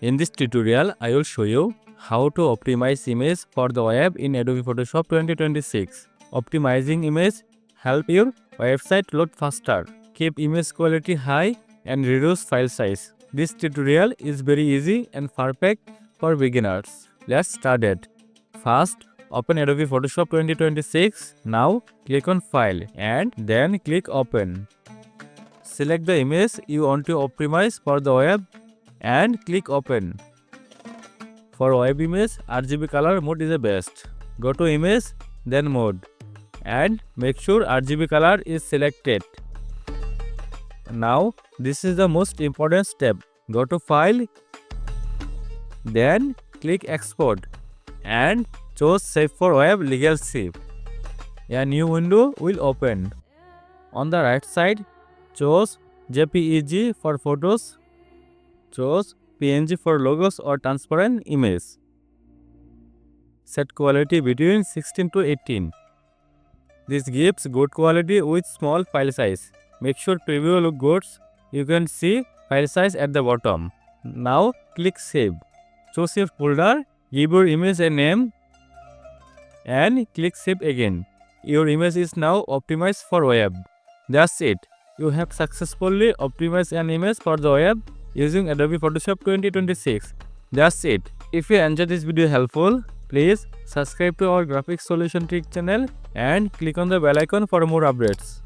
In this tutorial, I will show you how to optimize image for the web in Adobe Photoshop 2026. Optimizing image help your website load faster, keep image quality high and reduce file size. This tutorial is very easy and perfect for beginners. Let's start it. First, open Adobe Photoshop 2026. Now click on File and then click Open. Select the image you want to optimize for the web and click Open. For web image, RGB color mode is the best. Go to Image, then Mode, and make sure RGB color is selected. Now, this is the most important step. Go to File, then click Export, and choose Save for Web Legal Shape. A new window will open. On the right side, choose JPEG for photos. Choose PNG for logos or transparent image. Set quality between 16 to 18. This gives good quality with small file size. Make sure preview look good. You can see file size at the bottom. Now click Save. Choose your folder, give your image a name and click Save again. Your image is now optimized for web. That's it. You have successfully optimized an image for the web using Adobe Photoshop 2026. That's it. If you enjoyed this video helpful, please subscribe to our graphics solution trick channel and click on the bell icon for more updates.